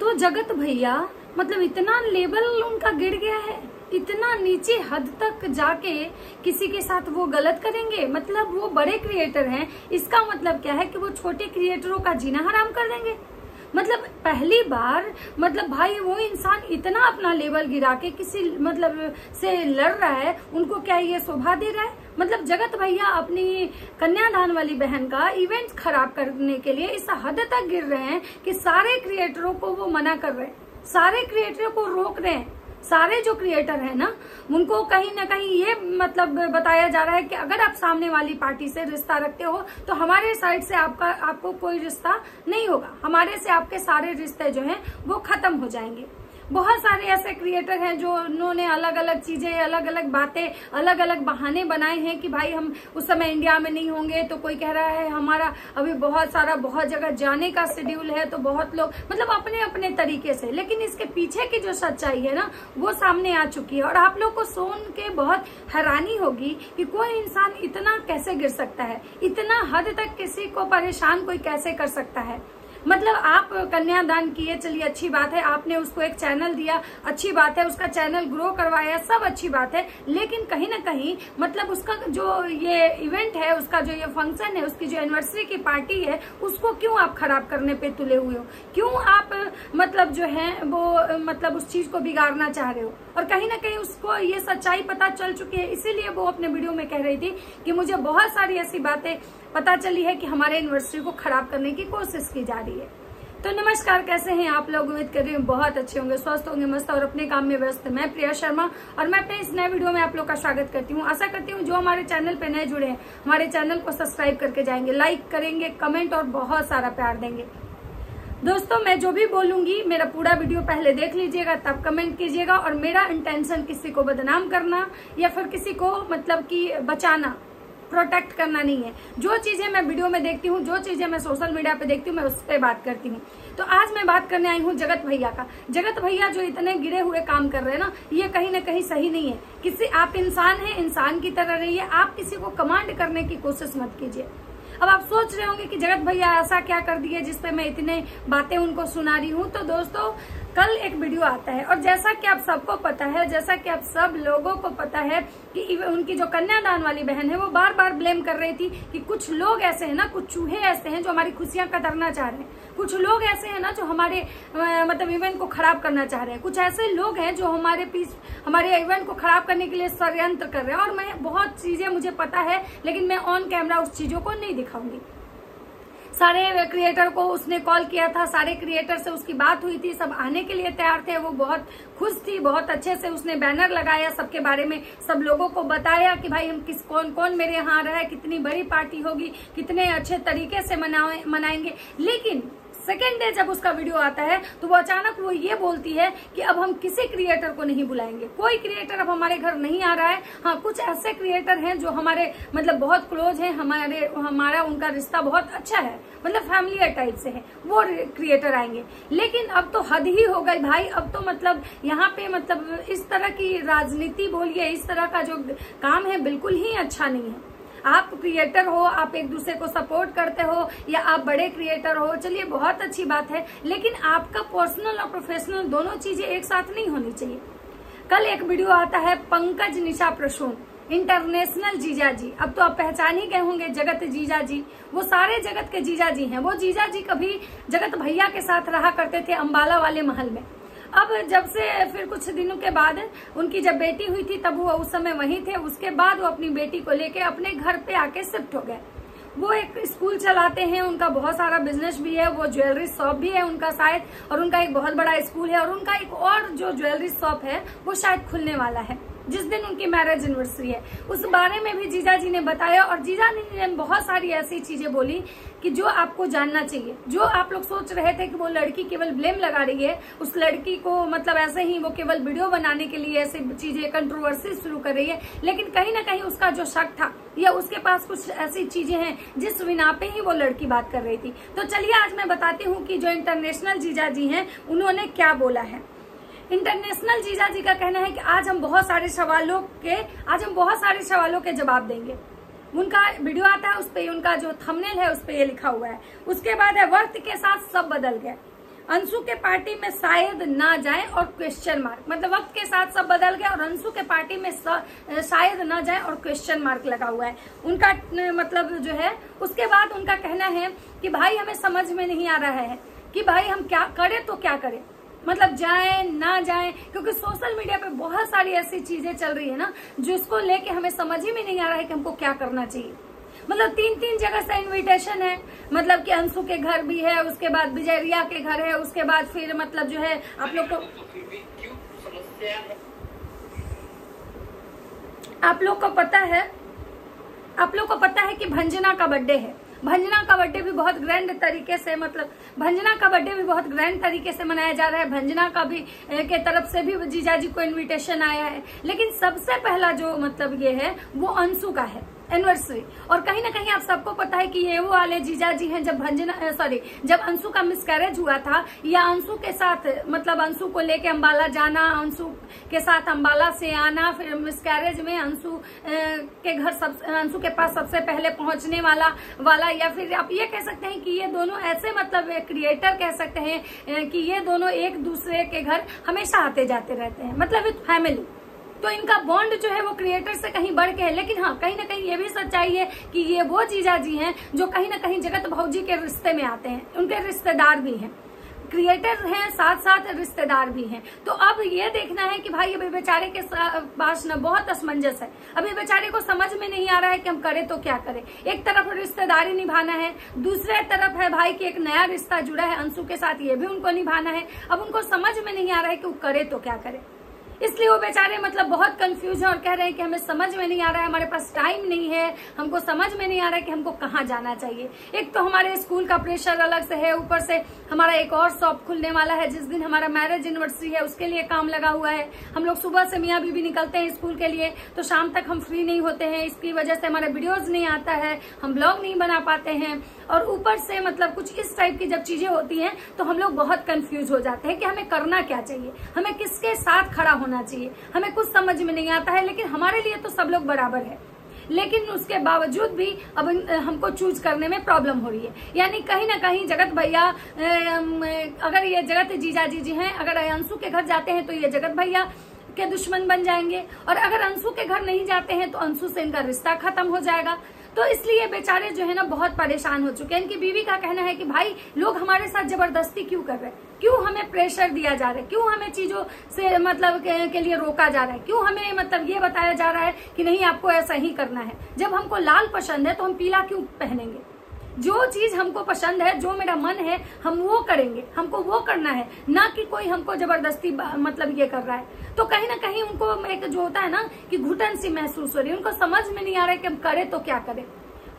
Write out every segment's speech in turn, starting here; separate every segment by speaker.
Speaker 1: तो जगत भैया मतलब इतना लेवल उनका गिर गया है, इतना नीचे हद तक जाके किसी के साथ वो गलत करेंगे। मतलब वो बड़े क्रिएटर हैं, इसका मतलब क्या है कि वो छोटे क्रिएटरों का जीना हराम कर देंगे। मतलब पहली बार मतलब भाई वो इंसान इतना अपना लेवल गिरा के किसी मतलब से लड़ रहा है, उनको क्या ये शोभा दे रहा है? मतलब जगत भैया अपनी कन्यादान वाली बहन का इवेंट खराब करने के लिए इस हद तक गिर रहे हैं कि सारे क्रिएटरों को वो मना कर रहे हैं, सारे क्रिएटरों को रोक रहे हैं। सारे जो क्रिएटर है ना, उनको कहीं ना कहीं ये मतलब बताया जा रहा है कि अगर आप सामने वाली पार्टी से रिश्ता रखते हो तो हमारे साइड से आपको कोई रिश्ता नहीं होगा, हमारे से आपके सारे रिश्ते जो हैं वो खत्म हो जाएंगे। बहुत सारे ऐसे क्रिएटर हैं जो उन्होंने अलग अलग चीजें, अलग अलग बातें, अलग अलग बहाने बनाए हैं कि भाई हम उस समय इंडिया में नहीं होंगे। तो कोई कह रहा है हमारा अभी बहुत जगह जाने का शेड्यूल है, तो बहुत लोग मतलब अपने अपने तरीके से, लेकिन इसके पीछे की जो सच्चाई है ना वो सामने आ चुकी है। और आप लोग को सुन के बहुत हैरानी होगी कि कोई इंसान इतना कैसे गिर सकता है, इतना हद तक किसी को परेशान कोई कैसे कर सकता है। मतलब आप कन्यादान किए, चलिए अच्छी बात है, आपने उसको एक चैनल दिया, अच्छी बात है, उसका चैनल ग्रो करवाया, सब अच्छी बात है। लेकिन कहीं ना कहीं मतलब उसका जो ये इवेंट है, उसका जो ये फंक्शन है, उसकी जो एनिवर्सरी की पार्टी है, उसको क्यों आप खराब करने पे तुले हुए हो? क्यों आप मतलब जो है वो मतलब उस चीज को बिगाड़ना चाह रहे हो? और कहीं ना कहीं उसको ये सच्चाई पता चल चुकी है, इसीलिए वो अपने वीडियो में कह रही थी कि मुझे बहुत सारी ऐसी बातें पता चली है कि हमारे एनिवर्सरी को खराब करने की कोशिश की जा रही है। तो नमस्कार, कैसे हैं आप लोग? उम्मीद कर रही हूँ बहुत अच्छे होंगे, स्वस्थ होंगे, मस्त और अपने काम में व्यस्त। मैं प्रिया शर्मा और मैं अपने इस नए वीडियो में आप लोग का स्वागत करती हूँ। आशा करती हूँ जो हमारे चैनल पे नए जुड़े हैं हमारे चैनल को सब्सक्राइब करके जाएंगे, लाइक करेंगे, कमेंट और बहुत सारा प्यार देंगे। दोस्तों मैं जो भी बोलूंगी मेरा पूरा वीडियो पहले देख लीजिएगा, तब कमेंट कीजिएगा। और मेरा इंटेंशन किसी को बदनाम करना या फिर किसी को मतलब कि बचाना, प्रोटेक्ट करना नहीं है। जो चीजें मैं वीडियो में देखती हूँ, जो चीजें मैं सोशल मीडिया पे देखती हूँ, मैं उस पर बात करती हूँ। तो आज मैं बात करने आई हूँ जगत भैया का। जगत भैया जो इतने गिरे हुए काम कर रहे हैं ना, ये कहीं ना कहीं सही नहीं है। किसी आप इंसान हैं, इंसान की तरह रहिए, आप किसी को कमांड करने की कोशिश मत कीजिए। अब आप सोच रहे होंगे कि जगत भैया ऐसा क्या कर दिए जिसपे मैं इतने बातें उनको सुना रही हूँ। तो दोस्तों कल एक वीडियो आता है और जैसा कि आप सबको पता है, जैसा कि आप सब लोगों को पता है कि उनकी जो कन्यादान वाली बहन है वो बार बार ब्लेम कर रही थी कि कुछ लोग ऐसे हैं ना, कुछ चूहे ऐसे हैं जो हमारी खुशियां कतरना चाह रहे हैं, कुछ लोग ऐसे हैं ना जो हमारे मतलब इवेंट को खराब करना चाह रहे हैं, कुछ ऐसे लोग हैं जो हमारे इवेंट को खराब करने के लिए षड्यंत्र कर रहे हैं। और मैं बहुत चीजें मुझे पता है, लेकिन मैं ऑन कैमरा उस चीजों को नहीं दिखाऊंगी। सारे क्रिएटर को उसने कॉल किया था, सारे क्रिएटर से उसकी बात हुई थी, सब आने के लिए तैयार थे, वो बहुत खुश थी, बहुत अच्छे से उसने बैनर लगाया, सबके बारे में सब लोगों को बताया कि भाई हम कौन कौन मेरे यहाँ आ रहा है, कितनी बड़ी पार्टी होगी, कितने अच्छे तरीके से मनाएंगे। लेकिन सेकेंड डे जब उसका वीडियो आता है तो वो अचानक वो ये बोलती है कि अब हम किसी क्रिएटर को नहीं बुलाएंगे, कोई क्रिएटर अब हमारे घर नहीं आ रहा है। हाँ, कुछ ऐसे क्रिएटर हैं जो हमारे मतलब बहुत क्लोज हैं, हमारा उनका रिश्ता बहुत अच्छा है, मतलब फैमिली टाइप से है, वो क्रिएटर आएंगे। लेकिन अब तो हद ही हो गई भाई, अब तो मतलब यहाँ पे मतलब इस तरह की राजनीति बोलिए, इस तरह का जो काम है बिल्कुल ही अच्छा नहीं है। आप क्रिएटर हो, आप एक दूसरे को सपोर्ट करते हो, या आप बड़े क्रिएटर हो, चलिए बहुत अच्छी बात है, लेकिन आपका पर्सनल और प्रोफेशनल दोनों चीजें एक साथ नहीं होनी चाहिए। कल एक वीडियो आता है पंकज निशा प्रसून, इंटरनेशनल जीजा जी। अब तो आप पहचान ही गए होंगे जगत जीजा जी, वो सारे जगत के जीजा जी हैं। वो जीजा जी कभी जगत भैया के साथ रहा करते थे अम्बाला वाले महल में। अब जब से फिर कुछ दिनों के बाद उनकी जब बेटी हुई थी तब वो उस समय वहीं थे। उसके बाद वो अपनी बेटी को लेके अपने घर पे आके शिफ्ट हो गए। वो एक स्कूल चलाते हैं, उनका बहुत सारा बिजनेस भी है, वो ज्वेलरी शॉप भी है उनका शायद, और उनका एक बहुत बड़ा स्कूल है, और उनका एक और जो ज्वेलरी शॉप है वो शायद खुलने वाला है जिस दिन उनकी मैरिज एनिवर्सरी है। उस बारे में भी जीजा जी ने बताया, और जीजा जी ने बहुत सारी ऐसी चीजें बोली कि जो आपको जानना चाहिए। जो आप लोग सोच रहे थे कि वो लड़की केवल ब्लेम लगा रही है, उस लड़की को मतलब ऐसे ही वो केवल वीडियो बनाने के लिए ऐसी चीजें कंट्रोवर्सी शुरू कर रही है, लेकिन कहीं ना कहीं उसका जो शक था या उसके पास कुछ ऐसी चीजें हैं जिस बिना पे ही वो लड़की बात कर रही थी। तो चलिए आज मैं बताती हूँ कि जो इंटरनेशनल जीजा जी हैं उन्होंने क्या बोला है। इंटरनेशनल जीजा जी का कहना है कि आज हम बहुत सारे सवालों के जवाब देंगे। उनका वीडियो आता है, उस पे उनका जो थंबनेल है उस पे ये लिखा हुआ है। उसके बाद है वक्त के साथ सब बदल गए। अंशु के पार्टी में शायद ना जाए और क्वेश्चन मार्क, मतलब वक्त के साथ सब बदल गया और अंशु के पार्टी में शायद ना जाए और क्वेश्चन मार्क लगा हुआ है उनका, मतलब जो है। उसके बाद उनका कहना है कि भाई हमें समझ में नहीं आ रहा है कि भाई हम क्या करें तो क्या करें, मतलब जाए ना जाए, क्योंकि सोशल मीडिया पे बहुत सारी ऐसी चीजें चल रही है ना जिसको लेके हमें समझ ही में नहीं आ रहा है कि हमको क्या करना चाहिए। मतलब 3 जगह से इनविटेशन है, मतलब कि अंशु के घर भी है, उसके बाद विजय रिया के घर है, उसके बाद फिर मतलब जो है आप लोग को पता है कि भंजना का बर्थडे है। भंजना का बर्थडे भी बहुत ग्रैंड तरीके से, मतलब भंजना का बर्थडे भी बहुत ग्रैंड तरीके से मनाया जा रहा है। भंजना का भी के तरफ से भी जीजाजी को इनविटेशन आया है, लेकिन सबसे पहला जो मतलब ये है वो अंशु का है एनिवर्सरी। और कहीं ना कहीं आप सबको पता है कि ये वो वाले जीजाजी हैं जब अंशु का मिसकैरेज हुआ था, या अंशु के साथ मतलब अंशु को लेके अंबाला जाना, अंशु के साथ अंबाला से आना, फिर मिसकैरेज में अंशु के घर अंशु के पास सबसे पहले पहुंचने वाला, या फिर आप ये कह सकते हैं कि ये दोनों ऐसे मतलब क्रिएटर कह सकते हैं कि ये दोनों एक दूसरे के घर हमेशा आते जाते रहते हैं, मतलब विथ फैमिली। तो इनका बॉन्ड जो है वो क्रिएटर से कहीं बढ़ के है। लेकिन हाँ, कहीं ना कहीं ये भी सच्चाई है कि ये वो जीजाजी हैं जो कहीं ना कहीं जगत भौजी के रिश्ते में आते हैं, उनके रिश्तेदार भी हैं, क्रिएटर हैं साथ साथ रिश्तेदार भी हैं। तो अब ये देखना है कि भाई अभी बेचारे के पास न बहुत असमंजस है, अभी बेचारे को समझ में नहीं आ रहा है कि हम करें तो क्या करें। एक तरफ रिश्तेदारी निभाना है, दूसरे तरफ है भाई कि एक नया रिश्ता जुड़ा है अंशु के साथ, ये भी उनको निभाना है। अब उनको समझ में नहीं आ रहा है कि वो करे तो क्या करे, इसलिए वो बेचारे मतलब बहुत कंफ्यूज है और कह रहे हैं कि हमें समझ में नहीं आ रहा है, हमारे पास टाइम नहीं है, हमको समझ में नहीं आ रहा है कि हमको कहाँ जाना चाहिए। एक तो हमारे स्कूल का प्रेशर अलग से है, ऊपर से हमारा एक और शॉप खुलने वाला है जिस दिन हमारा मैरिज एनिवर्सरी है, उसके लिए काम लगा हुआ है। हम लोग सुबह से मियाँ बीबी निकलते हैं स्कूल के लिए तो शाम तक हम फ्री नहीं होते हैं, इसकी वजह से हमारे वीडियोज नहीं आता है, हम ब्लॉग नहीं बना पाते हैं। और ऊपर से मतलब कुछ इस टाइप की जब चीजें होती हैं तो हम लोग बहुत कंफ्यूज हो जाते हैं कि हमें करना क्या चाहिए, हमें किसके साथ खड़ा होना चाहिए, हमें कुछ समझ में नहीं आता है। लेकिन हमारे लिए तो सब लोग बराबर है, लेकिन उसके बावजूद भी अब हमको चूज करने में प्रॉब्लम हो रही है। यानी कहीं ना कहीं जगत भैया, अगर ये जगत जीजाजी जी हैं, अगर अंशु के घर जाते हैं तो ये जगत भैया के दुश्मन बन जाएंगे, और अगर अंशु के घर नहीं जाते हैं तो अंशु से इनका रिश्ता खत्म हो जाएगा। तो इसलिए बेचारे जो है ना बहुत परेशान हो चुके हैं। इनकी बीवी का कहना है कि भाई लोग हमारे साथ जबरदस्ती क्यों कर रहे हैं, क्यों हमें प्रेशर दिया जा रहा है, क्यों हमें चीजों से मतलब के लिए रोका जा रहा है, क्यों हमें मतलब ये बताया जा रहा है कि नहीं आपको ऐसा ही करना है। जब हमको लाल पसंद है तो हम पीला क्यों पहनेंगे। जो चीज हमको पसंद है, जो मेरा मन है, हम वो करेंगे, हमको वो करना है, ना कि कोई हमको जबरदस्ती मतलब ये कर रहा है। तो कहीं ना कहीं उनको एक जो होता है ना कि घुटन सी महसूस हो रही है, उनको समझ में नहीं आ रहा है कि हम करें तो क्या करें।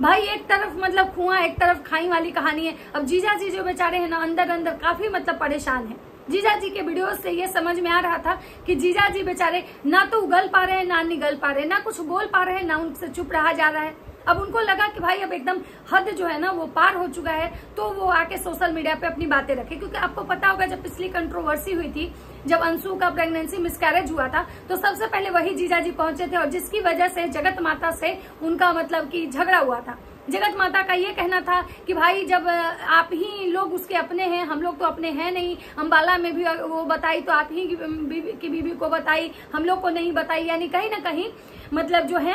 Speaker 1: भाई एक तरफ मतलब कुआं, एक तरफ खाई वाली कहानी है। अब जीजा जी जो बेचारे हैं ना अंदर अंदर काफी मतलब परेशान है। जीजा जी के वीडियो से ये समझ में आ रहा था कि जीजा जी बेचारे ना तो उगल पा रहे हैं, ना निगल पा रहे हैं, ना कुछ बोल पा रहे हैं, ना उनसे चुप रहा जा रहा है। अब उनको लगा कि भाई अब एकदम हद जो है ना वो पार हो चुका है, तो वो आके सोशल मीडिया पे अपनी बातें रखे। क्योंकि आपको पता होगा जब पिछली कंट्रोवर्सी हुई थी, जब अंशु का प्रेगनेंसी मिसकैरेज हुआ था, तो सबसे पहले वही जीजाजी पहुंचे थे और जिसकी वजह से जगत माता से उनका मतलब कि झगड़ा हुआ था। जगत माता का ये कहना था कि भाई जब आप ही लोग उसके अपने हैं, हम लोग तो अपने हैं नहीं। अंबाला में भी वो बताई तो आप ही की बीवी को बताई, हम लोग को नहीं बताई। यानी कहीं ना कहीं मतलब जो है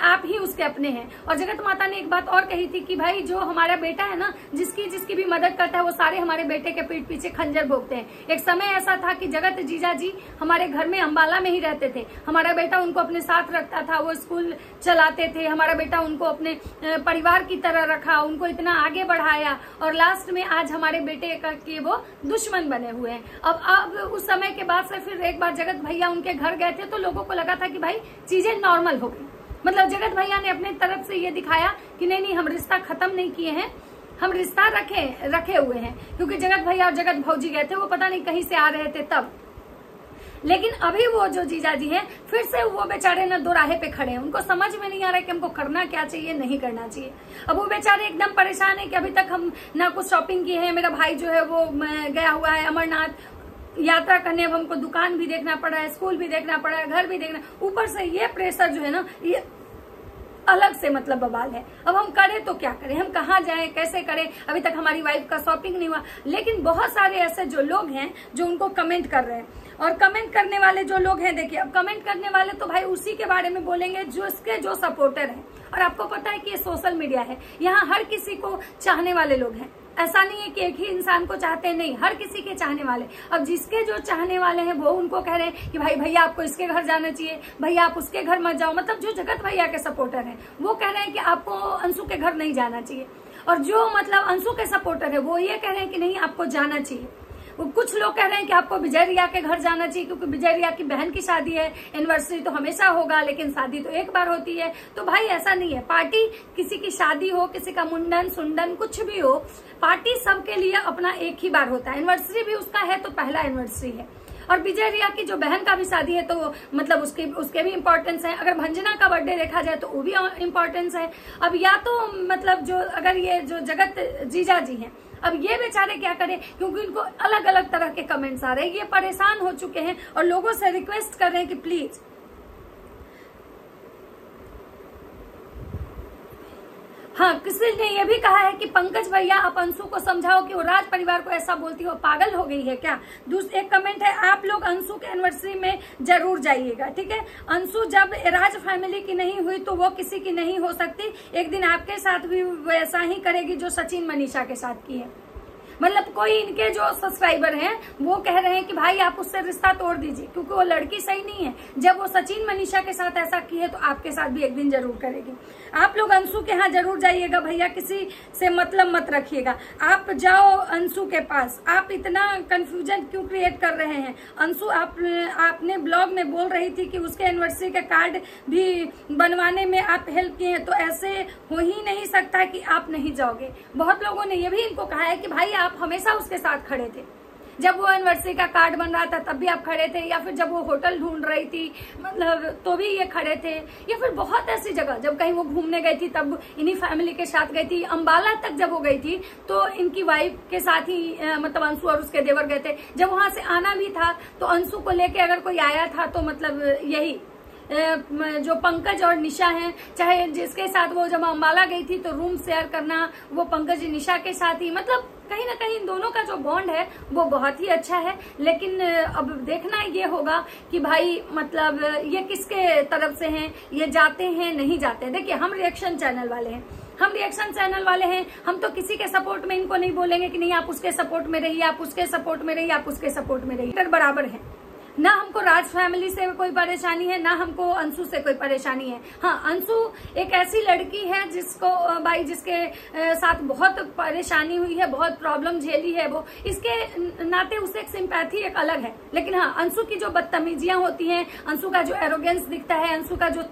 Speaker 1: आप ही उसके अपने हैं। और जगत माता ने एक बात और कही थी कि भाई जो हमारा बेटा है ना, जिसकी भी मदद करता है वो सारे हमारे बेटे के पीठ पीछे खंजर भोगते हैं। एक समय ऐसा था कि जगत जीजा जी हमारे घर में अंबाला में ही रहते थे, हमारा बेटा उनको अपने साथ रखता था, वो स्कूल चलाते थे, हमारा बेटा उनको अपने परिवार की तरह रखा, उनको इतना आगे बढ़ाया, और लास्ट में आज हमारे बेटे के वो दुश्मन बने हुए हैं। अब उस समय के बाद से फिर एक बार जगत भैया उनके घर गए थे तो लोगों को लगा था कि भाई चीजें नॉर्मल हो गई। मतलब जगत भैया ने अपने तरफ से ये दिखाया कि नहीं हम रिश्ता खत्म नहीं किए हैं, हम रिश्ता रखे हुए हैं। क्योंकि जगत भैया और जगत भौजी गए थे, वो पता नहीं कहीं से आ रहे थे तब। लेकिन अभी वो जो जीजाजी हैं फिर से वो बेचारे ना दोराहे पे खड़े हैं, उनको समझ में नहीं आ रहा है कि हमको करना क्या चाहिए, नहीं करना चाहिए। अब वो बेचारे एकदम परेशान है कि अभी तक हम ना कुछ शॉपिंग की है, मेरा भाई जो है वो गया हुआ है अमरनाथ यात्रा करने, अब हमको दुकान भी देखना पड़ा है, स्कूल भी देखना पड़ा है, घर भी देखना, ऊपर से ये प्रेशर जो है ना, ये अलग से मतलब बवाल है। अब हम करें तो क्या करें, हम कहाँ जाएं, कैसे करें, अभी तक हमारी वाइफ का शॉपिंग नहीं हुआ। लेकिन बहुत सारे ऐसे जो लोग हैं जो उनको कमेंट कर रहे हैं, और कमेंट करने वाले जो लोग हैं, देखिए अब कमेंट करने वाले तो भाई उसी के बारे में बोलेंगे जो इसके जो सपोर्टर हैं। और आपको पता है कि ये सोशल मीडिया है, यहाँ हर किसी को चाहने वाले लोग हैं। ऐसा नहीं है कि एक ही इंसान को चाहते हैं, नहीं, हर किसी के चाहने वाले। अब जिसके जो चाहने वाले हैं वो उनको कह रहे हैं कि भाई भैया आपको इसके घर जाना चाहिए, भैया आप उसके घर मत जाओ। मतलब जो जगत भैया के सपोर्टर हैं वो कह रहे हैं कि आपको अंशु के घर नहीं जाना चाहिए, और जो मतलब अंशु के सपोर्टर है वो ये कह रहे हैं कि नहीं आपको जाना चाहिए। कुछ लोग कह रहे हैं कि आपको विजय रिया के घर जाना चाहिए, क्योंकि विजय रिया की बहन की शादी है, एनिवर्सरी तो हमेशा होगा लेकिन शादी तो एक बार होती है। तो भाई ऐसा नहीं है, पार्टी किसी की शादी हो, किसी का मुंडन सुंडन कुछ भी हो, पार्टी सबके लिए अपना एक ही बार होता है। एनिवर्सरी भी उसका है तो पहला एनिवर्सरी है। और विजय रिया की जो बहन का भी शादी है तो मतलब उसके भी इम्पोर्टेंस है। अगर भंजना का बर्थडे देखा जाए तो वो भी इम्पोर्टेंस है। अब या तो मतलब जो अगर ये जो जगत जीजा जी हैं, अब ये बेचारे क्या करें, क्योंकि इनको अलग अलग तरह के कमेंट्स आ रहे हैं, ये परेशान हो चुके हैं और लोगों से रिक्वेस्ट कर रहे हैं कि प्लीज। हाँ, किसी ने ये भी कहा है कि पंकज भैया आप अंशु को समझाओ कि वो राज परिवार को ऐसा बोलती हो, पागल हो गई है क्या। एक कमेंट है, आप लोग अंशु के एनिवर्सरी में जरूर जाइएगा, ठीक है। अंशु जब राज फैमिली की नहीं हुई तो वो किसी की नहीं हो सकती, एक दिन आपके साथ भी वैसा ही करेगी जो सचिन मनीषा के साथ की है। मतलब कोई इनके जो सब्सक्राइबर हैं वो कह रहे हैं कि भाई आप उससे रिश्ता तोड़ दीजिए, क्योंकि वो लड़की सही नहीं है। जब वो सचिन मनीषा के साथ ऐसा की है तो आपके साथ भी एक दिन जरूर करेगी। आप लोग अंशु के यहाँ जरूर जाइएगा भैया, किसी से मतलब मत रखिएगा। आप जाओ अंशु के पास, आप इतना कंफ्यूजन क्यों क्रिएट कर रहे हैं। अंशु आपने ब्लॉग में बोल रही थी कि उसके एनिवर्सरी का कार्ड भी बनवाने में आप हेल्प किए हैं, तो ऐसे हो ही नहीं सकता कि आप नहीं जाओगे। बहुत लोगों ने ये भी इनको कहा है कि भाई आप हमेशा उसके साथ खड़े थे, जब वो एनिवर्सरी का कार्ड बन रहा था तब भी आप खड़े थे, या फिर जब वो होटल ढूंढ रही थी मतलब तो भी ये खड़े थे, या फिर बहुत ऐसी जगह जब कहीं वो घूमने गई थी तब इन्हीं फैमिली के साथ गई थी। अंबाला तक जब वो गई थी तो इनकी वाइफ के साथ ही मतलब अंशु और उसके देवर गए थे। जब वहां से आना भी था तो अंशु को लेके अगर कोई आया था तो मतलब यही जो पंकज और निशा हैं, चाहे जिसके साथ वो जब अंबाला गई थी तो रूम शेयर करना वो पंकज निशा के साथ ही, मतलब कहीं ना कहीं इन दोनों का जो बॉन्ड है वो बहुत ही अच्छा है। लेकिन अब देखना ये होगा कि भाई मतलब ये किसके तरफ से हैं, ये जाते हैं नहीं जाते हैं। देखिए हम रिएक्शन चैनल वाले हैं, हम तो किसी के सपोर्ट में इनको नहीं बोलेंगे कि नहीं आप उसके सपोर्ट में रहिए, आप उसके सपोर्ट में रहिए, आप उसके सपोर्ट में रहिए, बराबर है। ना हमको राज फैमिली से कोई परेशानी है, ना हमको अंशु से कोई परेशानी है। हाँ, अंशु एक ऐसी लड़की है जिसको भाई जिसके साथ बहुत परेशानी हुई है, बहुत प्रॉब्लम झेली है, वो इसके नाते उसे एक सिंपैथी एक अलग है। लेकिन हाँ, अंशु की जो बदतमीजियां होती हैं, अंशु का जो एरोगेंस दिखता है, अंशु का जो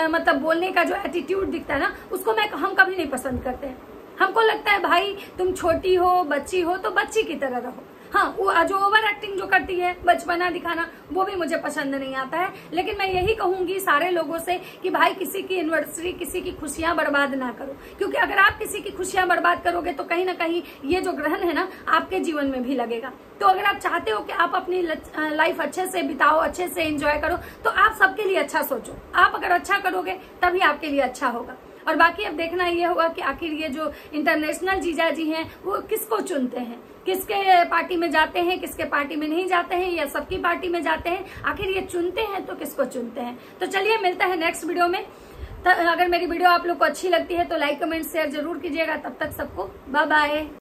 Speaker 1: मतलब बोलने का जो एटीट्यूड दिखता है ना, उसको हम कभी नहीं पसंद करते। हमको लगता है भाई तुम छोटी हो, बच्ची हो तो बच्ची की तरह रहो। हाँ, वो जो ओवर एक्टिंग जो करती है, बचपना दिखाना, वो भी मुझे पसंद नहीं आता है। लेकिन मैं यही कहूंगी सारे लोगों से कि भाई किसी की एनिवर्सरी, किसी की खुशियां बर्बाद ना करो, क्योंकि अगर आप किसी की खुशियां बर्बाद करोगे तो कहीं ना कहीं ये जो ग्रहण है ना आपके जीवन में भी लगेगा। तो अगर आप चाहते हो कि आप अपनी लाइफ अच्छे से बिताओ, अच्छे से एंजॉय करो, तो आप सबके लिए अच्छा सोचो। आप अगर अच्छा करोगे तभी आपके लिए अच्छा होगा। और बाकी अब देखना ये होगा कि आखिर ये जो इंटरनेशनल जीजा जी हैं वो किसको चुनते हैं, किसके पार्टी में जाते हैं, किसके पार्टी में नहीं जाते हैं, या सबकी पार्टी में जाते हैं। आखिर ये चुनते हैं तो किसको चुनते हैं। तो चलिए मिलता है नेक्स्ट वीडियो में। अगर मेरी वीडियो आप लोग को अच्छी लगती है तो लाइक कमेंट शेयर जरूर कीजिएगा। तब तक सबको बाय बाय।